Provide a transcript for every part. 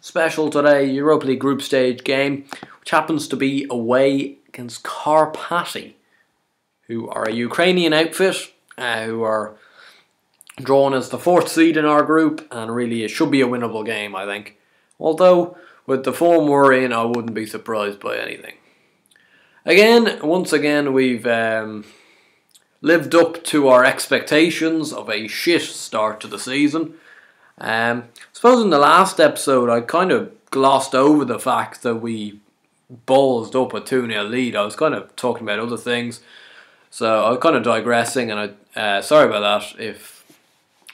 special today, Europa League group stage game, which happens to be away against Karpaty, who are a Ukrainian outfit, who are drawn as the 4th seed in our group, and really it should be a winnable game, I think. Although, with the form we're in, I wouldn't be surprised by anything. Once again, we've lived up to our expectations of a shit start to the season. I suppose in the last episode I kind of glossed over the fact that we ballsed up a 2-0 lead. I was kind of talking about other things, so I was kind of digressing, and sorry about that if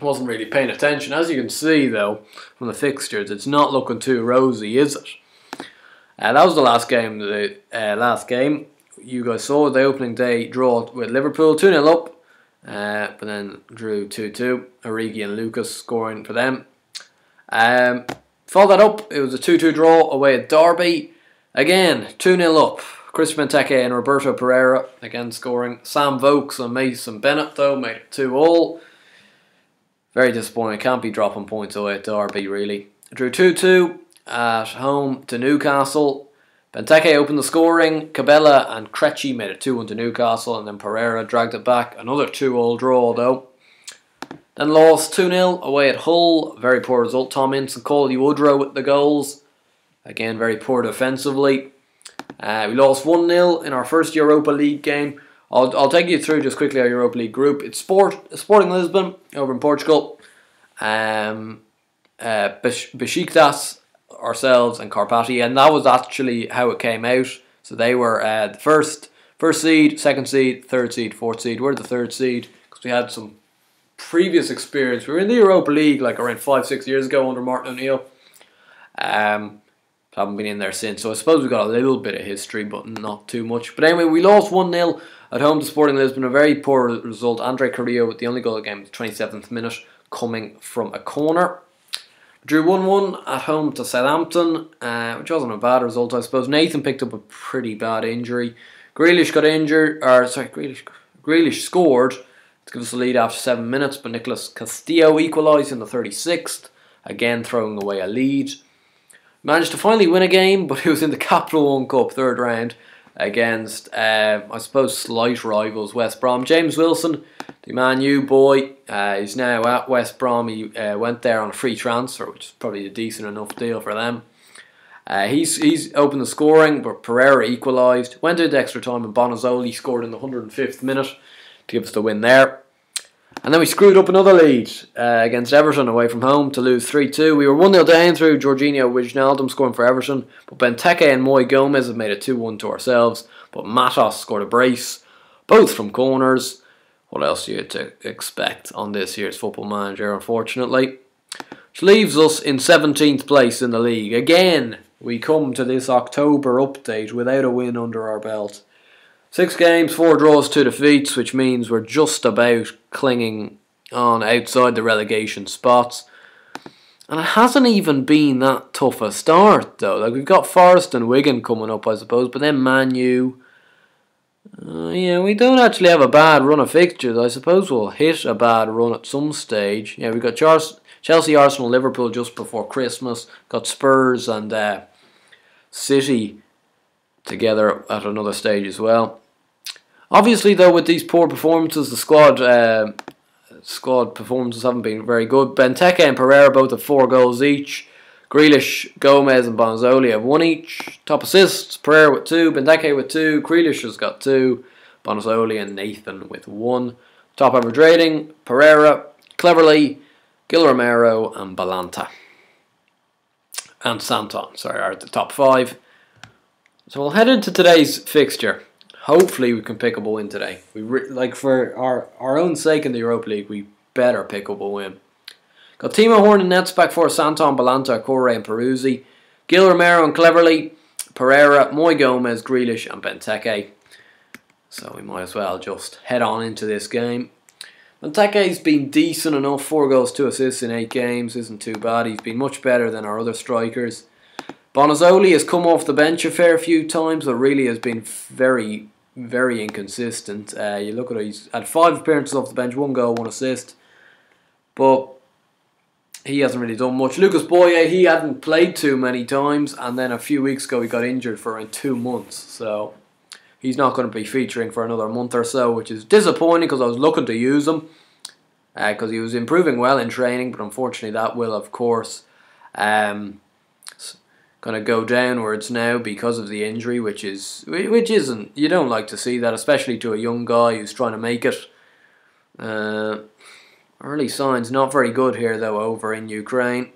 I wasn't really paying attention. As you can see though from the fixtures, it's not looking too rosy, is it? That was the last game. You guys saw the opening day draw with Liverpool, 2-0 up. But then drew 2-2. Origi and Lucas scoring for them. Followed that up, it was a 2-2 draw away at Derby. Again, 2-0 up. Chris Benteke and Roberto Pereira again scoring. Sam Vokes and Mason Bennett though made it 2-2. Very disappointing. Can't be dropping points away at Derby really. Drew 2-2 at home to Newcastle. Benteke opened the scoring, Cabella and Krejci made it 2-1 to Newcastle, and then Pereira dragged it back. Another 2-2 draw though. Then lost 2-0 away at Hull, very poor result. Tom Ince and Coley Woodrow with the goals. Again, very poor defensively. We lost 1-0 in our first Europa League game. I'll take you through just quickly our Europa League group. It's Sporting Lisbon over in Portugal. Besiktas, ourselves and Karpaty, and that was actually how it came out. So they were the first seed, second seed, third seed, fourth seed. We're the third seed because we had some previous experience. We were in the Europa League like around 5-6 years ago under Martin O'Neill. Haven't been in there since, so I suppose we've got a little bit of history, but not too much. But anyway, we lost 1-0 at home to Sporting Lisbon, a very poor result. Andre Carrillo with the only goal of the game, the 27th minute, coming from a corner. Drew 1-1 at home to Southampton, which wasn't a bad result, I suppose. Nathan picked up a pretty bad injury. Grealish scored to give us the lead after 7 minutes, but Nicolas Castillo equalised in the 36th, again throwing away a lead. Managed to finally win a game, but it was in the Capital One Cup third round against, I suppose, slight rivals West Brom. James Wilson, the Man U boy, he's now at West Brom. He went there on a free transfer, which is probably a decent enough deal for them. He's opened the scoring, but Pereira equalised. Went into extra time, and Bonazzoli scored in the 105th minute to give us the win there. And then we screwed up another lead against Everton away from home to lose 3-2. We were 1-0 down through Jorginho Wijnaldum scoring for Everton, but Benteke and Moi Gomez have made it 2-1 to ourselves. But Matos scored a brace, both from corners. What else do you have to expect on this year's Football Manager, unfortunately? Which leaves us in 17th place in the league. Again, we come to this October update without a win under our belt. 6 games, 4 draws, 2 defeats, which means we're just about clinging on outside the relegation spots. And it hasn't even been that tough a start, though. Like, we've got Forest and Wigan coming up, I suppose, but then Man U. Yeah, we don't actually have a bad run of fixtures. I suppose we'll hit a bad run at some stage. Yeah, we've got Chelsea, Arsenal, Liverpool just before Christmas. Got Spurs and City together at another stage as well. Obviously, though, with these poor performances, the squad performances haven't been very good. Benteke and Pereira both have 4 goals each. Grealish, Gomez and Bonazzoli have 1 each. Top assists, Pereira with 2, Benteke with 2, Grealish has got 2, Bonazzoli and Nathan with 1. Top average rating, Pereira, Cleverly, Gil Romero and Balanta. And Santon, sorry, are at the top 5. So we'll head into today's fixture. Hopefully we can pick up a win today. For our own sake in the Europa League, we better pick up a win. Got Timo Horn and nets back for Santon, Balanta, Correa and Peruzzi. Gil Romero and Cleverly, Pereira, Moi Gomez, Grealish and Benteke. So we might as well just head on into this game. Benteke's been decent enough, 4 goals, 2 assists in 8 games, isn't too bad. He's been much better than our other strikers. Bonazzoli has come off the bench a fair few times, but really has been very, very inconsistent. You look at it, he's had 5 appearances off the bench, 1 goal, 1 assist. But he hasn't really done much. Lucas Boye, he hadn't played too many times, and then a few weeks ago he got injured for around 2 months, so he's not going to be featuring for another month or so, which is disappointing because I was looking to use him because he was improving well in training, but unfortunately that will, of course, going to go downwards now because of the injury, which isn't, you don't like to see that, especially to a young guy who's trying to make it. Early signs not very good here though over in Ukraine.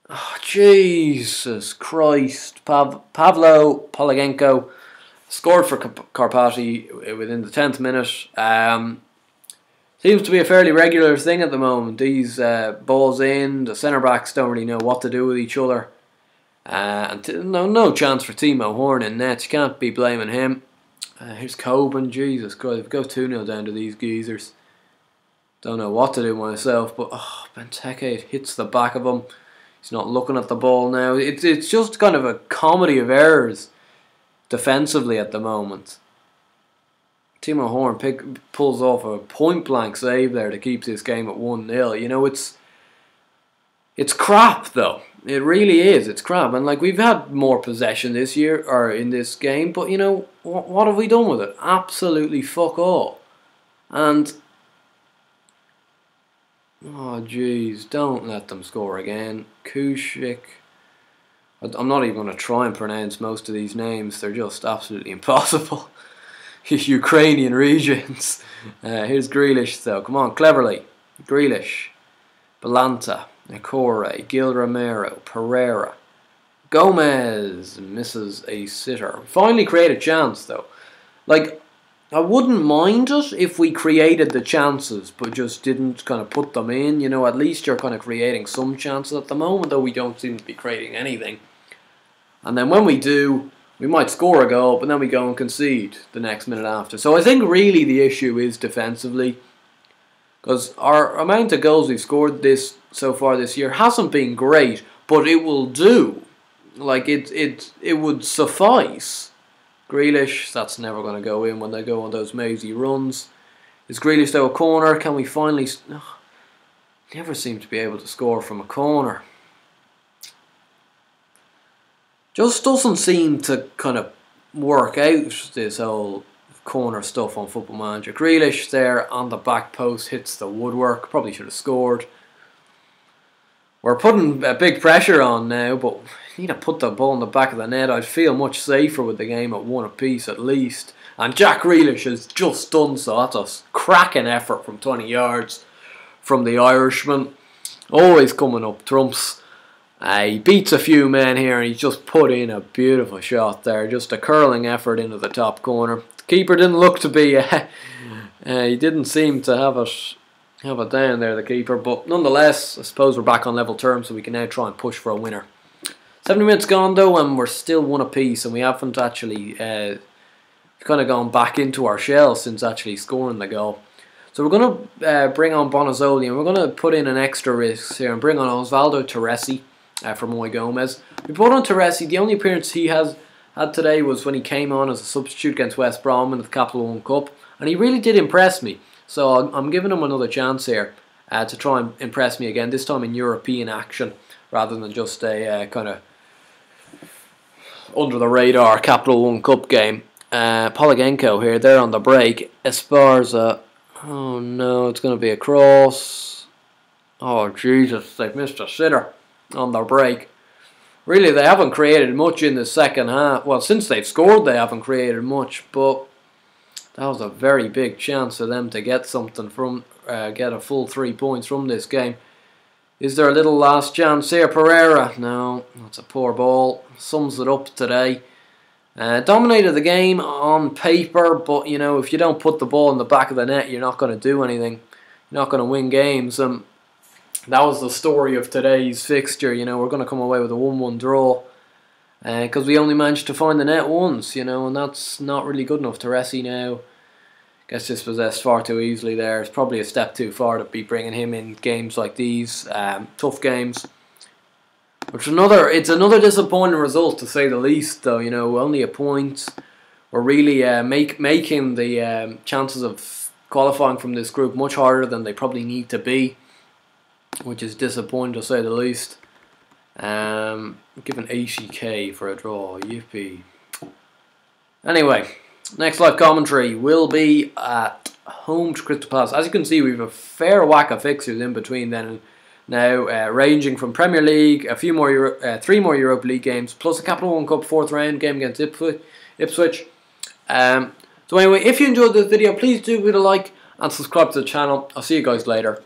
Oh, Jesus Christ. Pavlo Polagenko scored for Karpaty within the 10th minute. Seems to be a fairly regular thing at the moment. These balls in, the centre backs don't really know what to do with each other. And no chance for Timo Horn in net. You can't be blaming him. Here's Coben. Jesus Christ, go 2-0 down to these geezers. Don't know what to do myself, but Benteke hits the back of him. He's not looking at the ball now. It's just kind of a comedy of errors defensively at the moment. Timo Horn pulls off a point-blank save there to keep this game at 1-0. You know, it's crap though. It really is. It's crap. And like, we've had more possession this year or in this game, but you know what have we done with it? Absolutely fuck all. And oh jeez, don't let them score again. Kushik. I'm not even going to try and pronounce most of these names. They're just absolutely impossible. Ukrainian regions. Here's Grealish though. Come on, cleverly. Grealish. Balanta. Nakore. Gil Romero. Pereira. Gomez misses a sitter. Finally create a chance though. Like, I wouldn't mind it if we created the chances but just didn't kind of put them in. You know, at least you're kind of creating some chances. At the moment though, we don't seem to be creating anything. And then when we do, we might score a goal, but then we go and concede the next minute after. So I think really the issue is defensively, because our amount of goals we've scored so far this year hasn't been great, but it will do. Like, it would suffice. Grealish, that's never going to go in when they go on those mazy runs. Is Grealish though a corner? Can we finally... never seem to be able to score from a corner. Just doesn't seem to kind of work out, this whole corner stuff on Football Manager. Grealish there on the back post hits the woodwork. Probably should have scored. We're putting a big pressure on now, but we need to put the ball in the back of the net. I'd feel much safer with the game at 1 apiece at least. And Jack Grealish has just done so. That's a cracking effort from 20 yards from the Irishman. Always coming up trumps. He beats a few men here and he's just put in a beautiful shot there. Just a curling effort into the top corner. The keeper didn't look to be... he didn't seem to have it down there, the keeper. But nonetheless, I suppose we're back on level terms, so we can now try and push for a winner. 70 minutes gone though, and we're still 1 apiece, and we haven't actually kind of gone back into our shell since actually scoring the goal. So we're going to bring on Bonazzoli, and we're going to put in an extra risk here and bring on Osvaldo Teresi for Moy Gomez. We brought on Teresi. The only appearance he has had today was when he came on as a substitute against West Brom in the Capital One Cup, and he really did impress me. So I'm giving him another chance here to try and impress me again, this time in European action rather than just a kind of under the radar Capital One Cup game. Polagenko here, they're on the break. Esparza, oh no, it's going to be a cross. Oh Jesus, they've missed a sitter on their break. Really, they haven't created much in the second half. Well, since they've scored, they haven't created much, but that was a very big chance for them to get something from, get a full 3 points from this game. Is there a little last chance here? Pereira, no, that's a poor ball. Sums it up today. Dominated the game on paper, but you know, if you don't put the ball in the back of the net, you're not going to do anything. You're not going to win games. That was the story of today's fixture. You know, we're going to come away with a 1-1 draw because we only managed to find the net once, you know, and that's not really good enough. Teresi now gets dispossessed far too easily there. It's probably a step too far to be bringing him in games like these, tough games. It's another disappointing result, to say the least, though. You know, only a point. We're really making the chances of qualifying from this group much harder than they probably need to be. which is disappointing to say the least. Given 80k for a draw, yippee. Anyway, next live commentary will be at home to Crystal Palace. As you can see, we have a fair whack of fixtures in between then and now, ranging from Premier League, a few more, 3 more Europa League games, plus a Capital One Cup 4th round game against Ipswich. So anyway, if you enjoyed this video, please do give it a like and subscribe to the channel. I'll see you guys later.